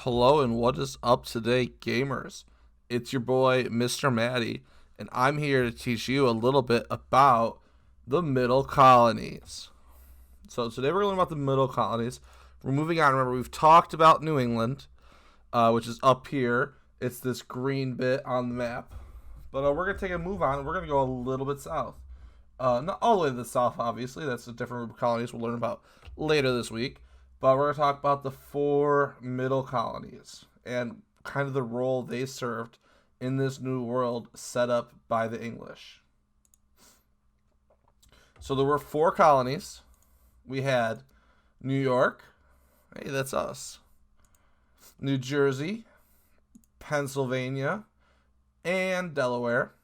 Hello and what is up today, gamers? It's your boy, Mr. Maddie, and I'm here to teach you a little bit about the Middle Colonies. So today we're going to learn about the Middle Colonies. We're moving on. Remember, we've talked about New England, which is up here. It's this green bit on the map. But we're going to take a move on, and we're going to go a little bit south. Not all the way to the south, obviously. That's a different group of colonies we'll learn about later this week. But we're going to talk about the 4 Middle Colonies and kind of the role they served in this new world set up by the English. So there were 4 colonies. We had New York. Hey, that's us. New Jersey, Pennsylvania, and Delaware.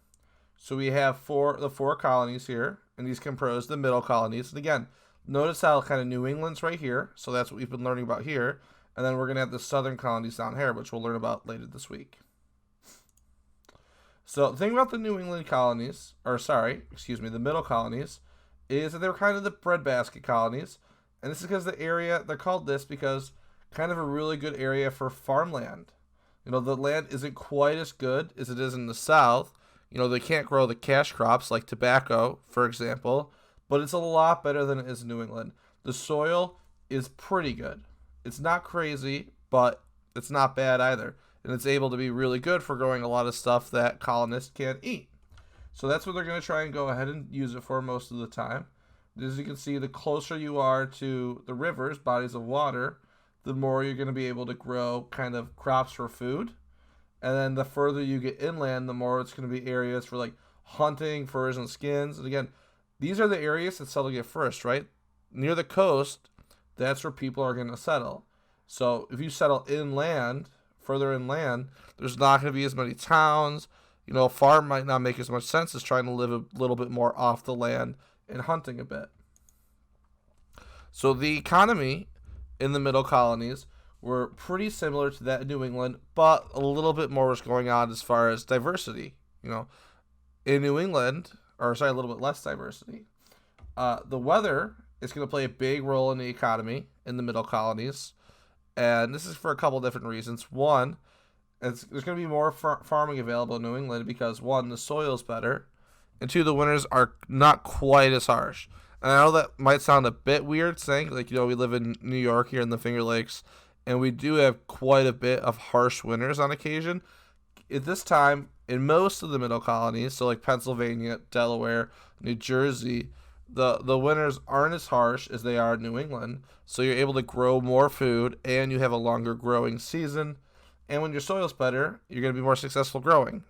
So we have the 4 colonies here, and these comprise the Middle Colonies. And again, notice how kind of New England's right here, so that's what we've been learning about here. And then we're going to have the southern colonies down here, which we'll learn about later this week. So the thing about the New England colonies, the Middle Colonies, is that they were kind of the breadbasket colonies. And this is because the area, they're called this because kind of a really good area for farmland. You know, the land isn't quite as good as it is in the South. You know, they can't grow the cash crops like tobacco, for example. But it's a lot better than it is in New England. The soil is pretty good. It's not crazy, but it's not bad either. And it's able to be really good for growing a lot of stuff that colonists can't eat. So that's what they're going to try and go ahead and use it for most of the time. As you can see, the closer you are to the rivers, bodies of water, the more you're going to be able to grow kind of crops for food. And then the further you get inland, the more it's going to be areas for like hunting, furs, and skins. And again, these are the areas that settle get first, right? Near the coast, that's where people are going to settle. So if you settle inland, further inland, there's not going to be as many towns. You know, a farm might not make as much sense as trying to live a little bit more off the land and hunting a bit. So the economy in the Middle Colonies were pretty similar to that in New England, but a little bit more was going on as far as diversity. You know, in New England, a little bit less diversity. The weather is going to play a big role in the economy in the Middle Colonies, and this is for a couple different reasons. One, there's going to be more farming available in New England because, one, the soil is better, and 2, the winters are not quite as harsh. And I know that might sound a bit weird saying, like, you know, we live in New York here in the Finger Lakes, and we do have quite a bit of harsh winters on occasion. At this time, in most of the Middle Colonies, so like Pennsylvania, Delaware, New Jersey, the winters aren't as harsh as they are in New England, so you're able to grow more food, and you have a longer growing season, and when your soil's better, you're going to be more successful growing.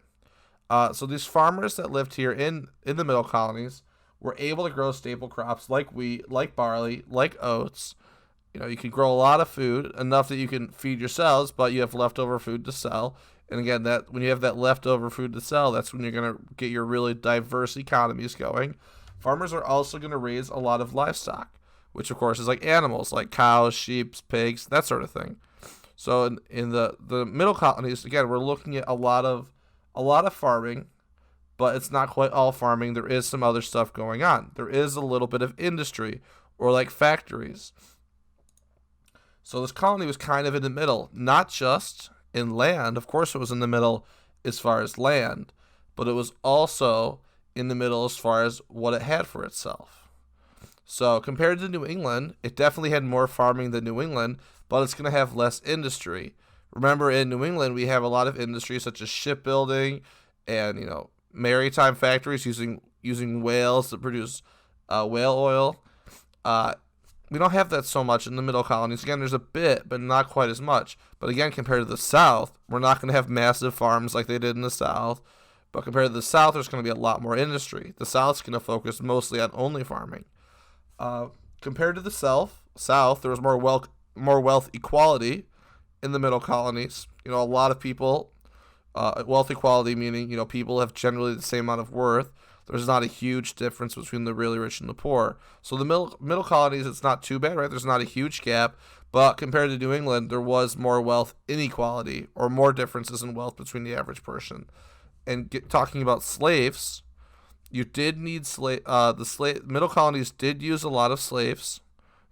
So these farmers that lived here in the Middle Colonies were able to grow staple crops like wheat, like barley, like oats. You know, you can grow a lot of food, enough that you can feed yourselves, but you have leftover food to sell. And again, that when you have that leftover food to sell, that's when you're going to get your really diverse economies going. Farmers are also going to raise a lot of livestock, which of course is like animals, like cows, sheep, pigs, that sort of thing. So in the Middle Colonies, again, we're looking at a lot of farming, but it's not quite all farming. There is some other stuff going on. There is a little bit of industry or like factories. So this colony was kind of in the middle, not just in land. Of course, it was in the middle as far as land, but it was also in the middle as far as what it had for itself. So compared to New England, it definitely had more farming than New England, but it's going to have less industry. Remember, in New England, we have a lot of industry such as shipbuilding and, you know, maritime factories using whales to produce whale oil. We don't have that so much in the Middle Colonies. Again, there's a bit, but not quite as much. But again, compared to the South, we're not going to have massive farms like they did in the South. But compared to the South, there's going to be a lot more industry. The South's going to focus mostly on only farming. Compared to the South, there was more wealth equality in the Middle Colonies. You know, a lot of people, wealth equality meaning, you know, people have generally the same amount of worth. There's not a huge difference between the really rich and the poor. So the middle colonies, it's not too bad, right? There's not a huge gap. But compared to New England, there was more wealth inequality or more differences in wealth between the average person. And talking about slaves, you did need middle colonies did use a lot of slaves.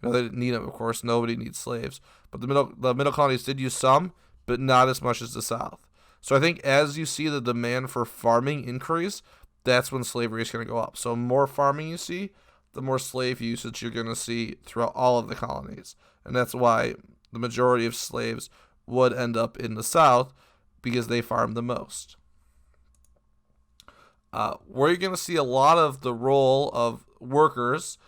You know, they didn't need them, of course. Nobody needs slaves. But the middle colonies did use some but not as much as the South. So I think as you see the demand for farming increase, that's when slavery is going to go up. So more farming you see, the more slave usage you're going to see throughout all of the colonies. And that's why the majority of slaves would end up in the South, because they farmed the most. Where you're going to see a lot of the role of workers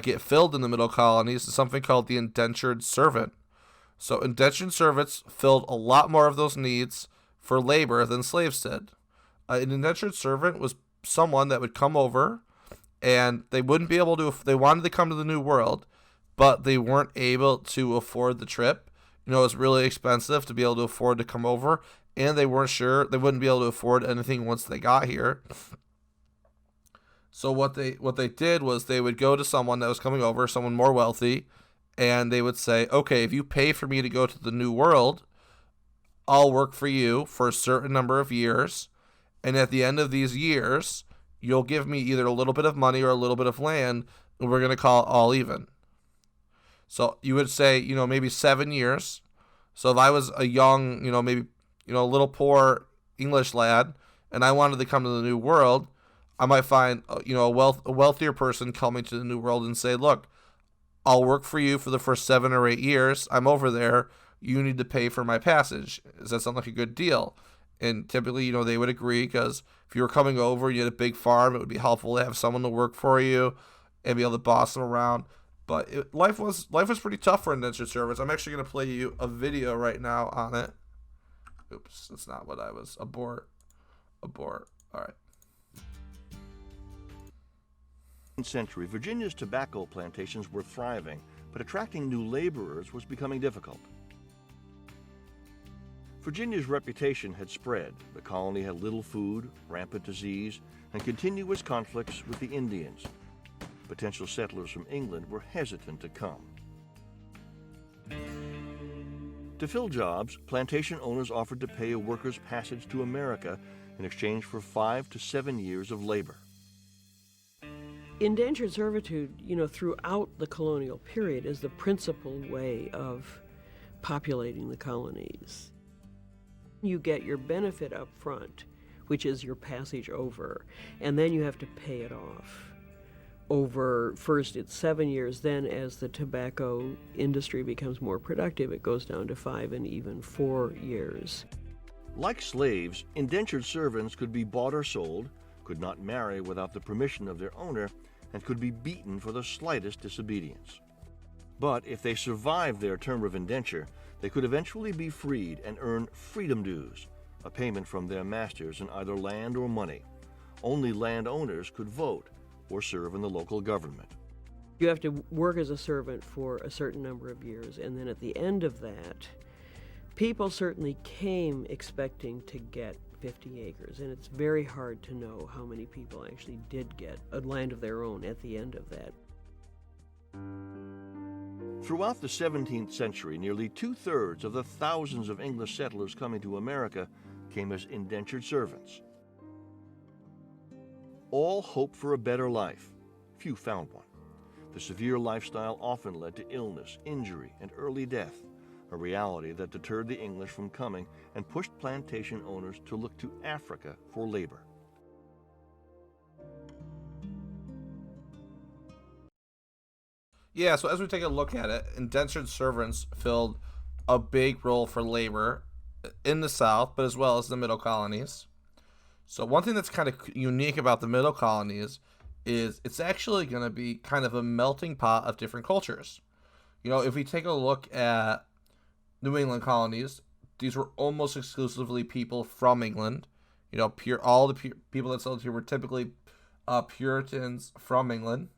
get filled in the Middle Colonies is something called the indentured servant. So indentured servants filled a lot more of those needs for labor than slaves did. An indentured servant was someone that would come over, and they wouldn't be able to, if they wanted to come to the New World, but they weren't able to afford the trip. It was really expensive to be able to afford to come over, and they weren't sure, they wouldn't be able to afford anything once they got here. So what they did was they would go to someone that was coming over, someone more wealthy, and they would say, okay, if you pay for me to go to the New World, I'll work for you for a certain number of years, and at the end of these years, you'll give me either a little bit of money or a little bit of land, and we're going to call it all even. So you would say, maybe 7 years. So if I was a young, maybe, a little poor English lad, and I wanted to come to the New World, I might find, a wealthier person coming to the New World and say, look, I'll work for you for the first 7 or 8 years. I'm over there. You need to pay for my passage. Does that sound like a good deal? And typically, they would agree, because if you were coming over, you had a big farm, it would be helpful to have someone to work for you and be able to boss them around. But life was pretty tough for indentured servants. I'm actually going to play you a video right now on it. Oops, that's not what I was. Abort. All right. Century, Virginia's tobacco plantations were thriving, but attracting new laborers was becoming difficult. Virginia's reputation had spread. The colony had little food, rampant disease, and continuous conflicts with the Indians. Potential settlers from England were hesitant to come. To fill jobs, plantation owners offered to pay a worker's passage to America in exchange for 5 to 7 years of labor. Indentured servitude, throughout the colonial period is the principal way of populating the colonies. You get your benefit up front, which is your passage over, and then you have to pay it off. Over, first it's 7 years, then as the tobacco industry becomes more productive, it goes down to 5 and even 4 years. Like slaves, indentured servants could be bought or sold, could not marry without the permission of their owner, and could be beaten for the slightest disobedience. But if they survived their term of indenture, they could eventually be freed and earn freedom dues, a payment from their masters in either land or money. Only landowners could vote or serve in the local government. You have to work as a servant for a certain number of years, and then at the end of that, people certainly came expecting to get 50 acres, and it's very hard to know how many people actually did get a land of their own at the end of that. Throughout the 17th century, nearly 2/3 of the thousands of English settlers coming to America came as indentured servants. All hoped for a better life. Few found one. The severe lifestyle often led to illness, injury, and early death, a reality that deterred the English from coming and pushed plantation owners to look to Africa for labor. Yeah, so as we take a look at it, indentured servants filled a big role for labor in the South, but as well as the Middle Colonies. So one thing that's kind of unique about the Middle Colonies is it's actually going to be kind of a melting pot of different cultures. If we take a look at New England colonies, these were almost exclusively people from England. All the people that settled here were typically Puritans from England.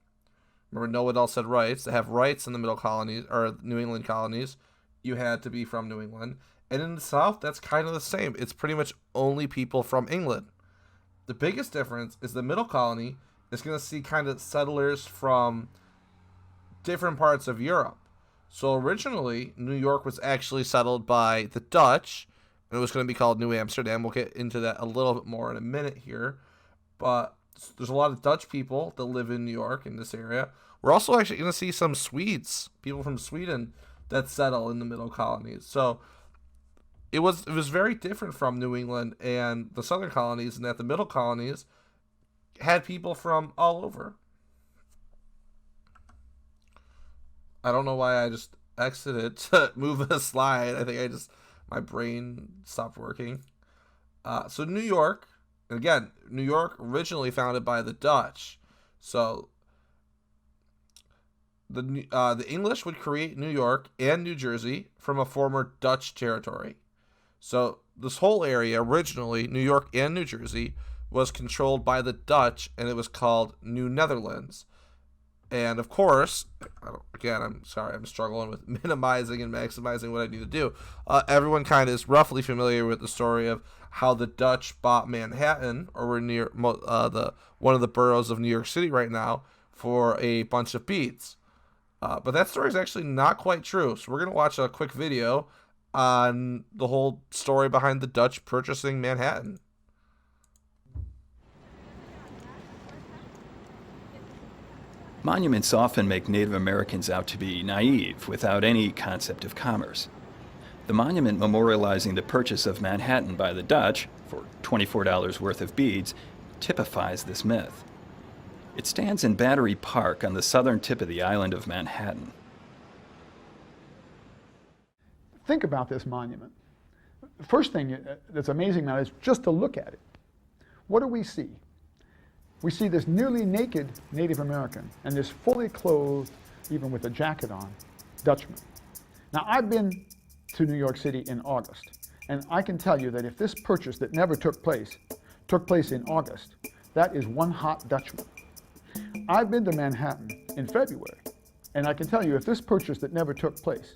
Remember, no one else had rights. To have rights in the Middle Colonies or New England colonies, you had to be from New England. And in the South, that's kind of the same. It's pretty much only people from England. The biggest difference is the Middle Colony is going to see kind of settlers from different parts of Europe. So originally, New York was actually settled by the Dutch, and it was going to be called New Amsterdam. We'll get into that a little bit more in a minute here. But there's a lot of Dutch people that live in New York in this area. We're also actually going to see some Swedes, people from Sweden, that settle in the Middle Colonies. So it was very different from New England and the southern colonies, in that the middle colonies had people from all over. I don't know why I just exited to move a slide. I think my brain stopped working. So New York, and again, New York originally founded by the Dutch. So the English would create New York and New Jersey from a former Dutch territory. So this whole area, originally New York and New Jersey, was controlled by the Dutch, and it was called New Netherlands. And of course, again, I'm sorry, I'm struggling with minimizing and maximizing what I need to do. Everyone kind of is roughly familiar with the story of how the Dutch bought Manhattan, or were near the one of the boroughs of New York City right now, for a bunch of beads. But that story is actually not quite true. So we're gonna watch a quick video on the whole story behind the Dutch purchasing Manhattan. Monuments often make Native Americans out to be naive, without any concept of commerce. The monument memorializing the purchase of Manhattan by the Dutch, for $24 worth of beads, typifies this myth. It stands in Battery Park on the southern tip of the island of Manhattan. Think about this monument. The first thing that's amazing about it is just to look at it. What do we see? We see this nearly naked Native American and this fully clothed, even with a jacket on, Dutchman. Now, I've been to New York City in August, and I can tell you that if this purchase that never took place in August, that is one hot Dutchman. I've been to Manhattan in February, and I can tell you if this purchase that never took place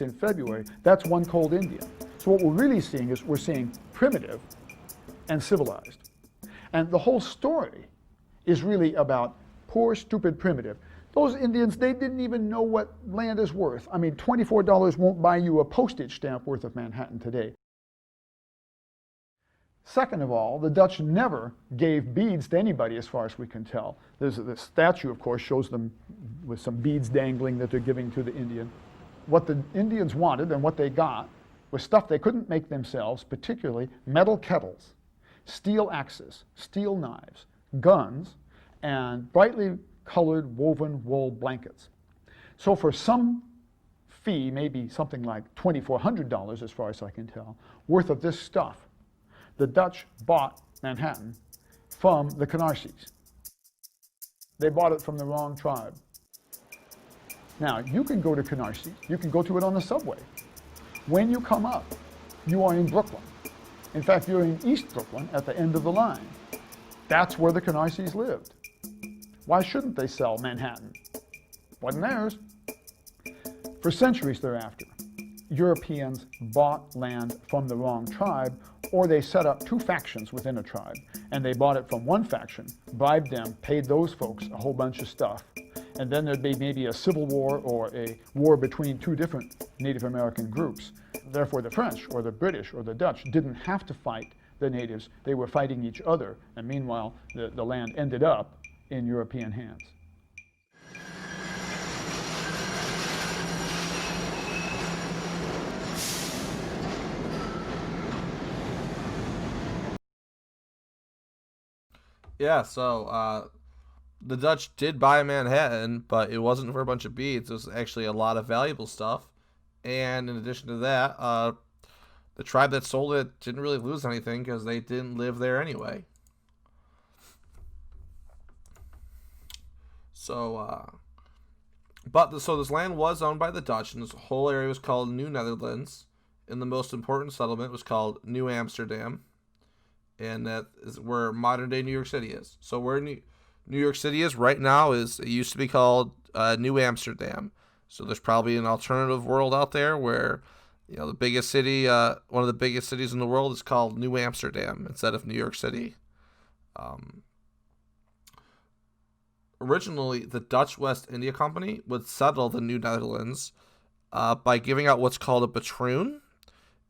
in February, that's one cold Indian. So what we're really seeing is we're seeing primitive and civilized. And the whole story is really about poor, stupid, primitive. Those Indians, they didn't even know what land is worth. I mean, $24 won't buy you a postage stamp worth of Manhattan today. Second of all, the Dutch never gave beads to anybody, as far as we can tell. There's this statue, of course, shows them with some beads dangling that they're giving to the Indian. What the Indians wanted and what they got was stuff they couldn't make themselves, particularly metal kettles, steel axes, steel knives, guns, and brightly colored woven wool blankets. So for some fee, maybe something like $2,400, as far as I can tell, worth of this stuff, the Dutch bought Manhattan from the Canarsies. They bought it from the wrong tribe. Now, you can go to Canarsie, you can go to it on the subway. When you come up, you are in Brooklyn. In fact, you're in East Brooklyn at the end of the line. That's where the Canarsies lived. Why shouldn't they sell Manhattan? Wasn't theirs. For centuries thereafter, Europeans bought land from the wrong tribe, or they set up two factions within a tribe, and they bought it from one faction, bribed them, paid those folks a whole bunch of stuff, and then there'd be maybe a civil war or a war between two different Native American groups. Therefore, the French or the British or the Dutch didn't have to fight the natives. They were fighting each other, and meanwhile, the land ended up in European hands. Yeah, so the Dutch did buy Manhattan, but it wasn't for a bunch of beads. It was actually a lot of valuable stuff. And in addition to that, the tribe that sold it didn't really lose anything because they didn't live there anyway. So, so this land was owned by the Dutch, and this whole area was called New Netherlands. And the most important settlement was called New Amsterdam. And that is where modern day New York City is. So where New York City is right now it used to be called New Amsterdam. So there's probably an alternative world out there where, the biggest city, one of the biggest cities in the world is called New Amsterdam instead of New York City. Originally, the Dutch West India Company would settle the New Netherlands by giving out what's called a patroon.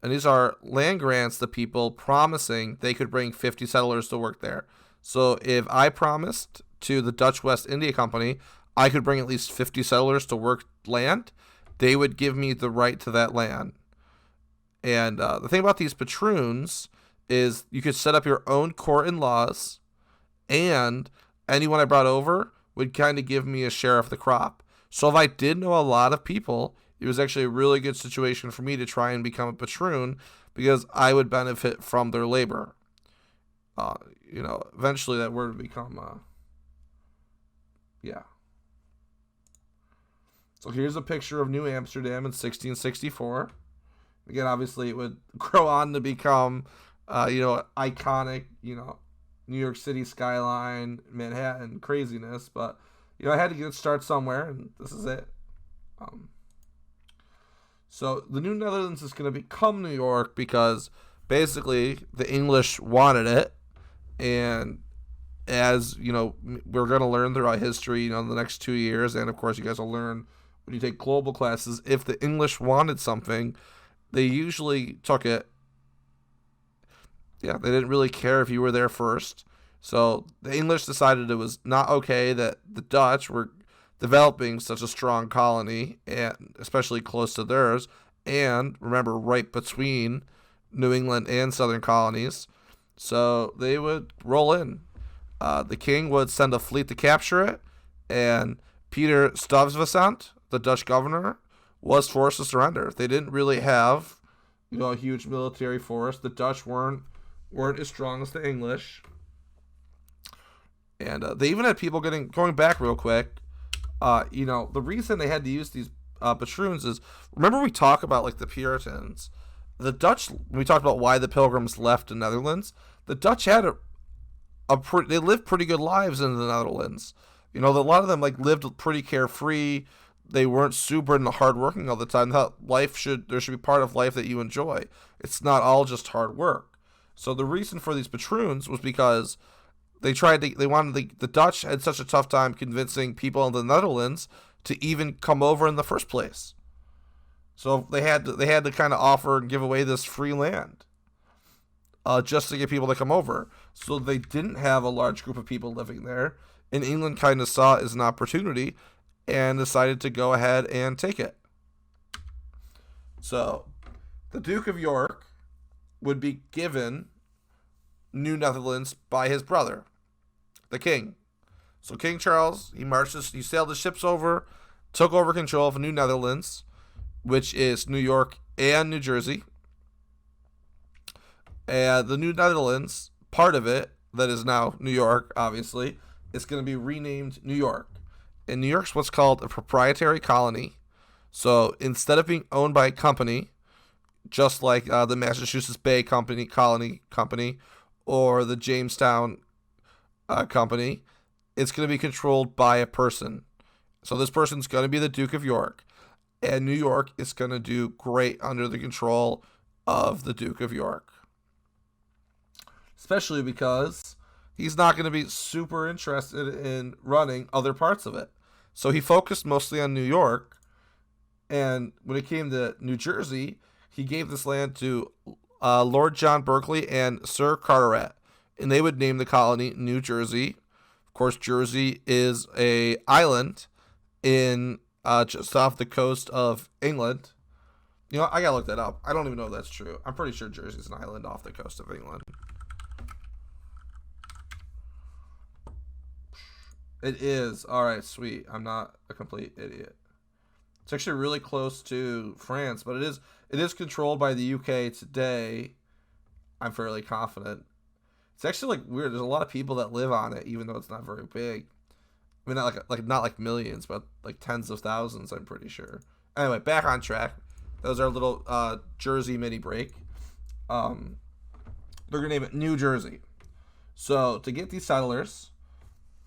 And these are land grants to people promising they could bring 50 settlers to work there. So if I promised to the Dutch West India Company I could bring at least 50 settlers to work land, they would give me the right to that land. And the thing about these patroons is you could set up your own court and laws, and anyone I brought over would kind of give me a share of the crop. So if I did know a lot of people, it was actually a really good situation for me to try and become a patroon because I would benefit from their labor. Eventually that word would become, yeah. So here's a picture of New Amsterdam in 1664. Again, obviously it would grow on to become, iconic, New York City skyline, Manhattan craziness. But, I had to get a start somewhere, and this is it. So the New Netherlands is going to become New York because basically the English wanted it. And as, we're going to learn throughout history, in the next 2 years, and of course you guys will learn when you take global classes, if the English wanted something, they usually took it. Yeah, they didn't really care if you were there first. So the English decided it was not okay that the Dutch were developing such a strong colony, and especially close to theirs, and remember, right between New England and Southern colonies. So they would roll in. The king would send a fleet to capture it, and Peter Stuyvesant, the Dutch governor, was forced to surrender. They didn't really have, a huge military force. The Dutch weren't as strong as the English, and they even had people going back real quick. The reason they had to use these patroons is, remember we talk about like the Puritans, the Dutch. When we talked about why the Pilgrims left the Netherlands, the Dutch had they lived pretty good lives in the Netherlands. A lot of them lived pretty carefree. They weren't super into hardworking all the time. There should be part of life that you enjoy. It's not all just hard work. So the reason for these patroons was because the Dutch had such a tough time convincing people in the Netherlands to even come over in the first place. So they had to kind of offer and give away this free land, just to get people to come over. So they didn't have a large group of people living there, and England kind of saw it as an opportunity and decided to go ahead and take it. So the Duke of York would be given New Netherlands by his brother, the king. So King Charles, he sailed the ships over, took over control of New Netherlands, which is New York and New Jersey. And the New Netherlands, part of it, that is now New York, obviously, is going to be renamed New York. And New York's what's called a proprietary colony. So instead of being owned by a company, just like the Massachusetts Bay Colony Company, or the Jamestown Company, it's going to be controlled by a person. So this person's going to be the Duke of York. And New York is going to do great under the control of the Duke of York. Especially because he's not going to be super interested in running other parts of it. So he focused mostly on New York. And when it came to New Jersey, he gave this land to Lord John Berkeley and Sir Carteret. And they would name the colony New Jersey. Of course, Jersey is an island in just off the coast of England. I gotta look that up. I don't even know if that's true. I'm pretty sure Jersey's an island off the coast of England. It is. All right, sweet. I'm not a complete idiot. It's actually really close to France, but it is controlled by the UK today. I'm fairly confident. It's actually weird. There's a lot of people that live on it, even though it's not very big. I mean, not like millions, but like tens of thousands, I'm pretty sure. Anyway, back on track. That was our little Jersey mini break. They're gonna name it New Jersey. So to get these settlers,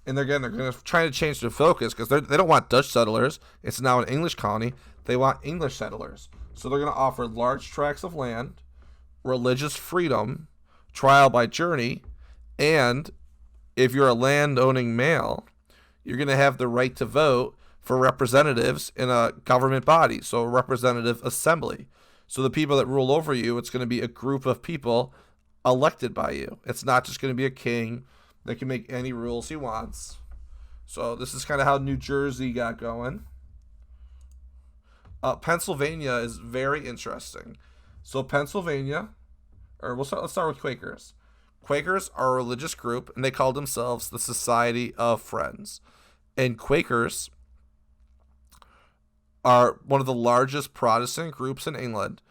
and they're gonna try to change their focus because they don't want Dutch settlers. It's now an English colony. They want English settlers. So they're gonna offer large tracts of land, religious freedom, trial by jury, and if you're a land-owning male, you're going to have the right to vote for representatives in a government body, so a representative assembly. So the people that rule over you, it's going to be a group of people elected by you. It's not just going to be a king that can make any rules he wants. So this is kind of how New Jersey got going. Pennsylvania is very interesting. So Pennsylvania, let's start with Quakers. Quakers are a religious group, and they called themselves the Society of Friends. And Quakers are one of the largest Protestant groups in England.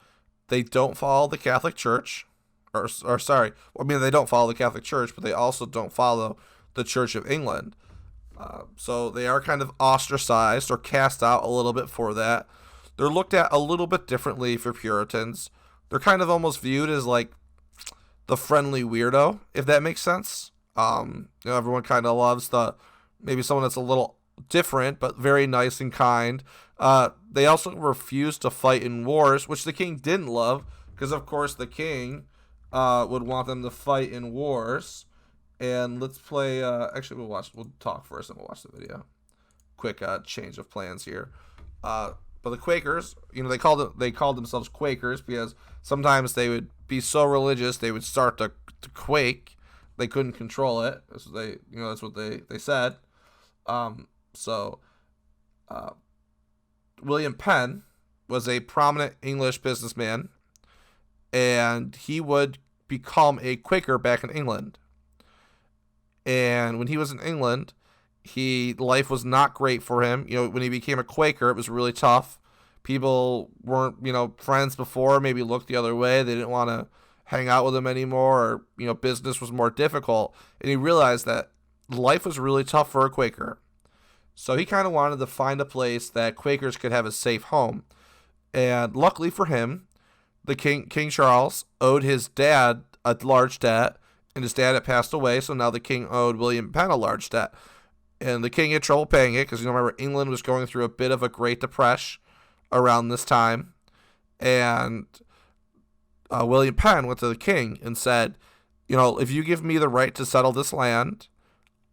They don't follow the Catholic Church, they don't follow the Catholic Church, but they also don't follow the Church of England. So they are kind of ostracized or cast out a little bit for that. They're looked at a little bit differently for Puritans. They're kind of almost viewed as like the friendly weirdo, if that makes sense. Everyone kind of loves maybe someone that's a little different, but very nice and kind. They also refused to fight in wars, which the king didn't love, because of course the king would want them to fight in wars. And let's play. We'll talk first, and we'll watch the video. Quick change of plans here. But the Quakers, they called themselves Quakers because sometimes they would be so religious they would start to quake. They couldn't control it. That's what they said. William Penn was a prominent English businessman, and he would become a Quaker back in England. And when he was in England, life was not great for him. When he became a Quaker, it was really tough. People weren't, friends before, maybe looked the other way. They didn't want to hang out with him anymore, or, business was more difficult. And he realized that life was really tough for a Quaker. So he kind of wanted to find a place that Quakers could have a safe home. And luckily for him, the King Charles owed his dad a large debt, and his dad had passed away, so now the king owed William Penn a large debt. And the king had trouble paying it because, remember, England was going through a bit of a Great Depression around this time. And William Penn went to the king and said, if you give me the right to settle this land,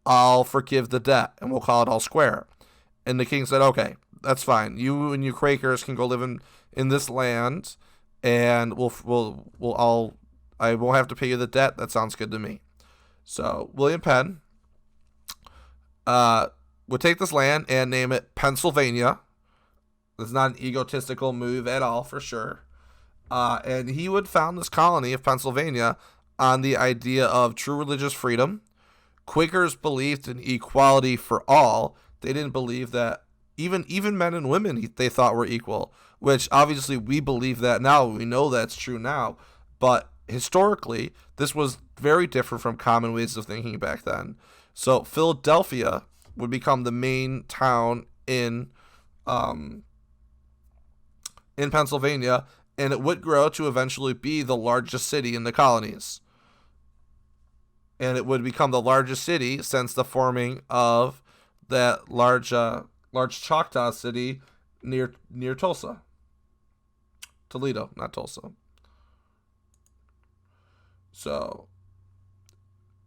I'll forgive the debt, and we'll call it all square. And the king said, okay, that's fine. You and you Quakers can go live in this land, and I won't have to pay you the debt. That sounds good to me. So William Penn would take this land and name it Pennsylvania. It's not an egotistical move at all, for sure. And he would found this colony of Pennsylvania on the idea of true religious freedom. Quakers believed in equality for all. They didn't believe that even men and women they thought were equal, which obviously we believe that now. We know that's true now. But historically, this was very different from common ways of thinking back then. So Philadelphia would become the main town in Pennsylvania, and it would grow to eventually be the largest city in the colonies. And it would become the largest city since the forming of that large Choctaw city near Tulsa. Toledo, not Tulsa. So,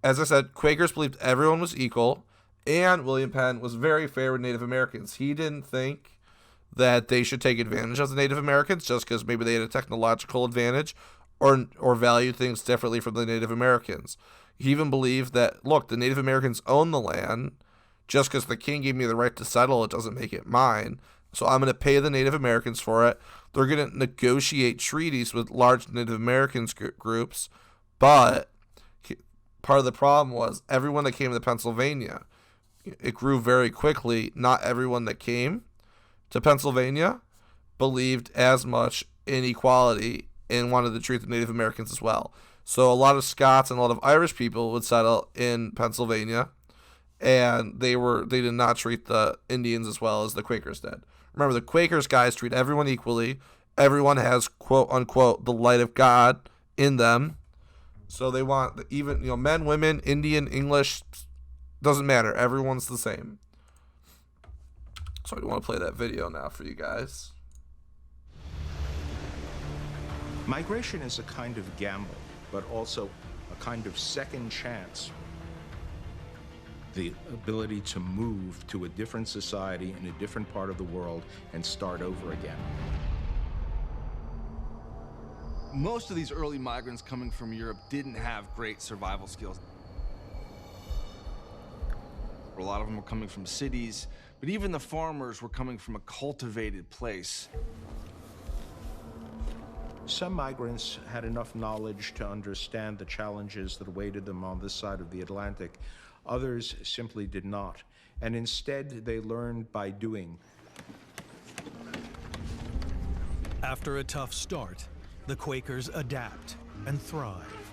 as I said, Quakers believed everyone was equal, and William Penn was very fair with Native Americans. He didn't think that they should take advantage of the Native Americans just because maybe they had a technological advantage or valued things differently from the Native Americans. He even believed that, look, the Native Americans own the land. Just because the king gave me the right to settle, it doesn't make it mine. So I'm going to pay the Native Americans for it. They're going to negotiate treaties with large Native Americans groups. But part of the problem was everyone that came to Pennsylvania, it grew very quickly. Not everyone that came to Pennsylvania believed as much in equality and wanted to treat the Native Americans as well. So a lot of Scots and a lot of Irish people would settle in Pennsylvania, and they did not treat the Indians as well as the Quakers did. Remember, the Quakers guys treat everyone equally. Everyone has, quote unquote, the light of God in them. So they want even, men, women, Indian, English, doesn't matter. Everyone's the same. So I want to play that video now for you guys. Migration is a kind of gamble, but also a kind of second chance. The ability to move to a different society in a different part of the world and start over again. Most of these early migrants coming from Europe didn't have great survival skills. A lot of them were coming from cities, but even the farmers were coming from a cultivated place. Some migrants had enough knowledge to understand the challenges that awaited them on this side of the Atlantic. Others simply did not, and instead they learned by doing. After a tough start, the Quakers adapt and thrive.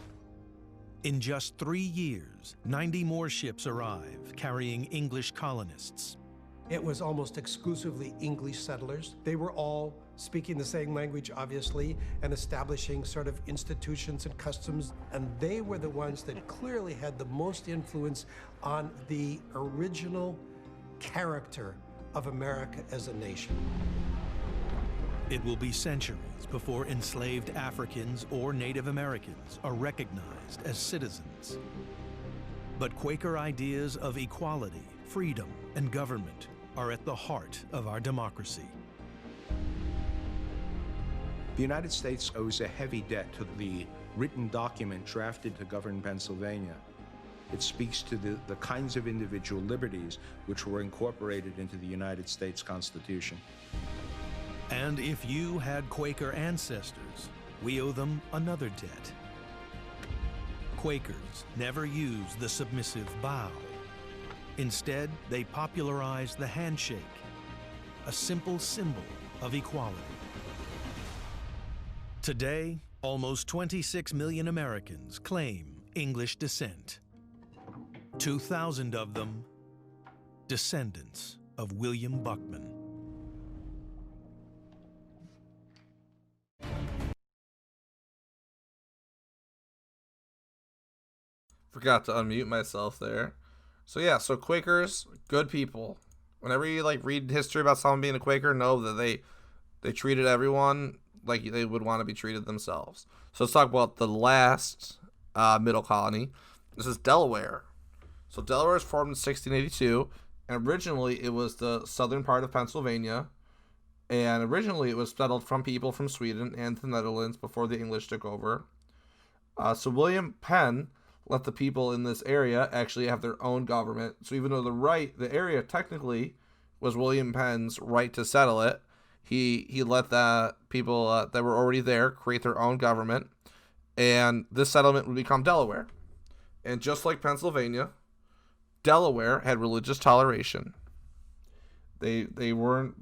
In just 3 years, 90 more ships arrive carrying English colonists. It was almost exclusively English settlers. They were all speaking the same language, obviously, and establishing sort of institutions and customs. And they were the ones that clearly had the most influence on the original character of America as a nation. It will be centuries before enslaved Africans or Native Americans are recognized as citizens. But Quaker ideas of equality, freedom, and government are at the heart of our democracy. The United States owes a heavy debt to the written document drafted to govern Pennsylvania. It speaks to the kinds of individual liberties which were incorporated into the United States Constitution. And if you had Quaker ancestors, we owe them another debt. Quakers never used the submissive bow. Instead, they popularized the handshake, a simple symbol of equality. Today, almost 26 million Americans claim English descent. 2,000 of them descendants of William Buckman. Forgot to unmute myself there. So yeah, so Quakers, good people. Whenever you read history about someone being a Quaker, know that they treated everyone like they would want to be treated themselves. So let's talk about the last Middle Colony. This is Delaware. So Delaware was formed in 1682, and originally it was the southern part of Pennsylvania. And originally it was settled from people from Sweden and the Netherlands before the English took over. So William Penn let the people in this area actually have their own government. So even though the area technically was William Penn's right to settle it, he let the people that were already there create their own government, and this settlement would become Delaware. And just like Pennsylvania, Delaware had religious toleration. They weren't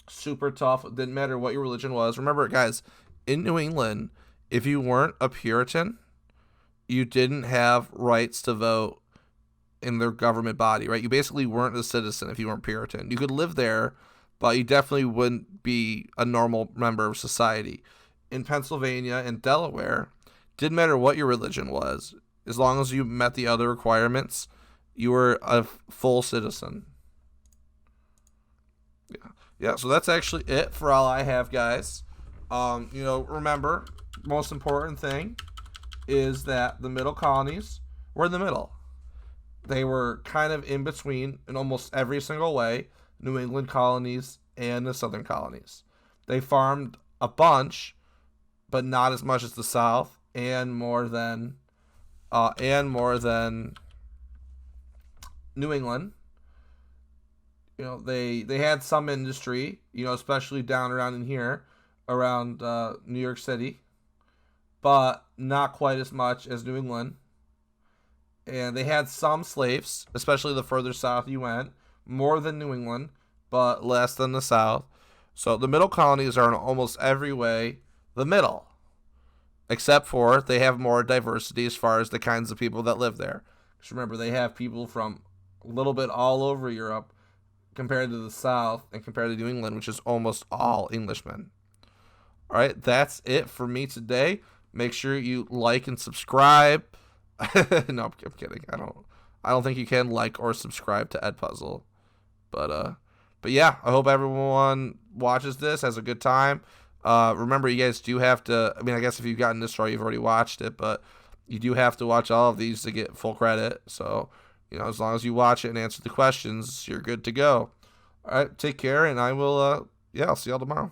super tough. It didn't matter what your religion was. Remember, guys, in New England, if you weren't a Puritan, you didn't have rights to vote in their government body, right? You basically weren't a citizen if you weren't Puritan. You could live there, but you definitely wouldn't be a normal member of society. In Pennsylvania and Delaware, didn't matter what your religion was. As long as you met the other requirements, you were a full citizen. Yeah, so that's actually it for all I have, guys. Remember, most important thing is that the Middle Colonies were in the middle. They were kind of in between in almost every single way, New England colonies and the Southern colonies. They farmed a bunch, but not as much as the South, and more than New England. They had some industry, especially down around in here, around New York City, but not quite as much as New England. And they had some slaves, especially the further south you went, more than New England, but less than the South. So the Middle Colonies are in almost every way the middle, except for they have more diversity as far as the kinds of people that live there. Because remember, they have people from a little bit all over Europe compared to the South and compared to New England, which is almost all Englishmen. All right, that's it for me today. Make sure you like and subscribe. No, I'm kidding. I don't think you can like or subscribe to Ed Puzzle. But yeah, I hope everyone watches this, has a good time. Remember, you guys do have to, I guess if you've gotten this far, you've already watched it, but you do have to watch all of these to get full credit. So, as long as you watch it and answer the questions, you're good to go. All right, take care, and I will, I'll see y'all tomorrow.